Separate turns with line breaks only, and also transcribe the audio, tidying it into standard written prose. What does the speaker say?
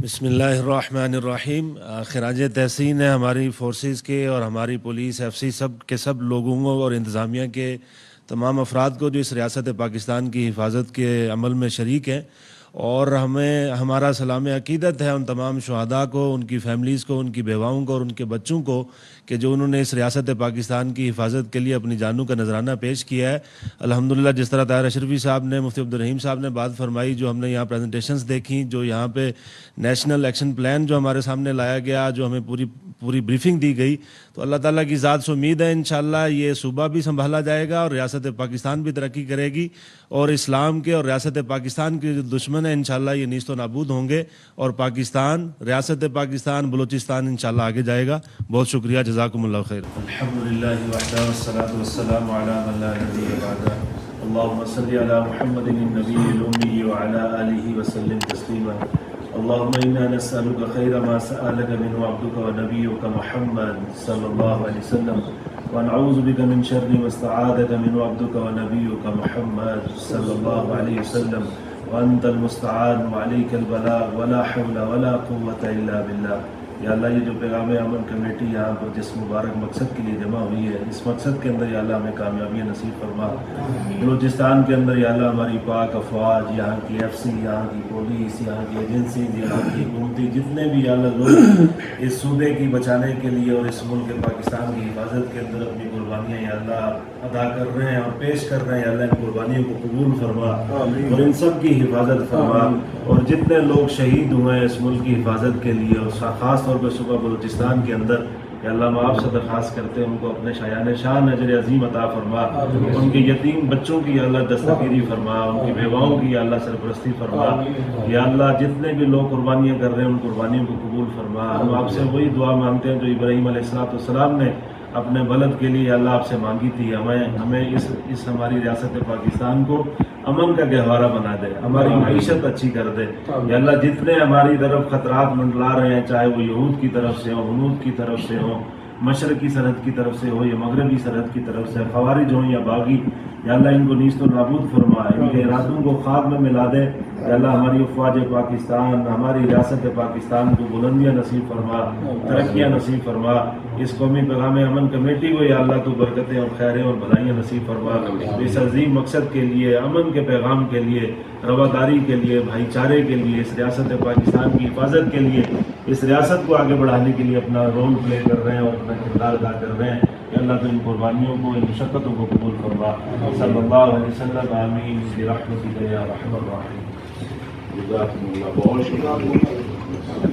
بسم اللہ الرحمن الرحیم۔ خراج تحسین ہے ہماری فورسز کے اور ہماری پولیس ایف سی سب کے سب لوگوں اور انتظامیہ کے تمام افراد کو جو اس ریاست پاکستان کی حفاظت کے عمل میں شریک ہیں، اور ہمارا سلام عقیدت ہے ان تمام شہداء کو، ان کی فیملیز کو، ان کی بیواؤں کو اور ان کے بچوں کو کہ جو انہوں نے اس ریاست پاکستان کی حفاظت کے لیے اپنی جانوں کا نذرانہ پیش کیا ہے۔ الحمدللہ جس طرح طاہر اشرفی صاحب نے، مفتی عبدالرحیم صاحب نے بات فرمائی، جو ہم نے یہاں پریزنٹیشنز دیکھیں، جو یہاں پہ نیشنل ایکشن پلان جو ہمارے سامنے لایا گیا، جو ہمیں پوری بریفنگ دی گئی، تو اللہ تعالیٰ کی ذات سے امید ہے انشاءاللہ یہ صوبہ بھی سنبھالا جائے گا اور ریاست پاکستان بھی ترقی کرے گی، اور اسلام کے اور ریاست پاکستان کے جو دشمن ہیں انشاءاللہ یہ نیست و نابود ہوں گے، اور پاکستان، ریاست پاکستان، بلوچستان انشاءاللہ آگے جائے گا۔ بہت شکریہ، جزاکم اللہ خیر۔ الحمدللہ وحدہ والصلاۃ والسلام علی من لا نبی بعدہ، اللہم صلی علی محمد النبی الامی وعلی آلہ وسلم تسلیما۔ اللهم إنا نسألك خير ما سألك منه عبدك ونبيك محمد صلى الله عليه وسلم، ونعوذ بك من شر ما استعاذك منه عبدك ونبيك محمد صلى الله عليه وسلم، وأنت المستعان وعليك البلاغ ولا حول ولا قوة إلا بالله۔ یا اللہ یہ جو پیغام امن کمیٹی یہاں پر جس مبارک مقصد کے لیے جمع ہوئی ہے، اس مقصد کے اندر یا اللہ ہمیں کامیابی نصیب فرما۔ بلوچستان کے اندر یا اللہ ہماری پاک افواج، یہاں کی ایف سی، یہاں کی پولیس، یہاں کی ایجنسیز، یہاں کی حکومتی جتنے بھی یا اللہ لوگ اس صوبے کی بچانے کے لیے اور اس ملک پاکستان کی حفاظت کے اندر اپنی قربانیاں یا اللہ ادا کر رہے ہیں اور پیش کر رہے ہیں، یا اللہ ان قربانیوں کو قبول فرما اور ان سب کی حفاظت فرما، اور جتنے لوگ شہید ہوئے ہیں اس ملک کی حفاظت کے لیے، اور خاص طور پہ صوبہ بلوچستان کے اندر، کہ اللہ ہم آپ سے درخواست کرتے ہیں ان کو اپنے شایان شان اجر عظیم عطا فرما، ان کے یتیم بچوں کی اللہ دستگیری فرما، ان کی بیواؤں کی اللہ سرپرستی فرما، یا اللہ جتنے بھی لوگ قربانیاں کر رہے ہیں ان قربانیوں کو قبول فرما۔ ہم آپ سے وہی دعا مانگتے ہیں جو ابراہیم علیہ السلام نے اپنے بلد کے لیے اللہ آپ سے مانگی تھی، ہمیں اس ہماری ریاست پاکستان کو امن کا گہوارہ بنا دے، ہماری معیشت اچھی کر دے، یا اللہ جتنے ہماری طرف خطرات منڈلا رہے ہیں، چاہے وہ یہود کی طرف سے ہوں، ہنود کی طرف سے ہوں، مشرقی سرحد کی طرف سے ہو یا مغربی سرحد کی طرف سے، خوارج ہوں یا باغی، یا اللہ ان کو نیست و نابود فرما، ان کے ارادوں کو خاک میں ملا دے، یا اللہ ہماری افواج پاکستان، ہماری ریاست پاکستان کو بلندیاں نصیب فرما، ترقیاں نصیب فرما، اس قومی پیغام امن کمیٹی کو یا اللہ تو برکتیں اور خیریں اور بھلائیاں نصیب فرما، اس عظیم مقصد کے لیے، امن کے پیغام کے لیے، رواداری کے لیے، بھائی چارے کے لیے، اس ریاست پاکستان کی حفاظت کے لیے، اس ریاست کو آگے بڑھانے کے لیے اپنا رول پلے کر رہے ہیں اور اپنا کردار ادا کر رہے ہیں، کہ اللہ تو ان قربانیوں کو، ان مشقتوں کو قبول فرما۔ صلی اللہ علیہ وسلم، آمین برحمتک یا ارحم الراحمین۔
جزاکم اللہ، بہت شکریہ۔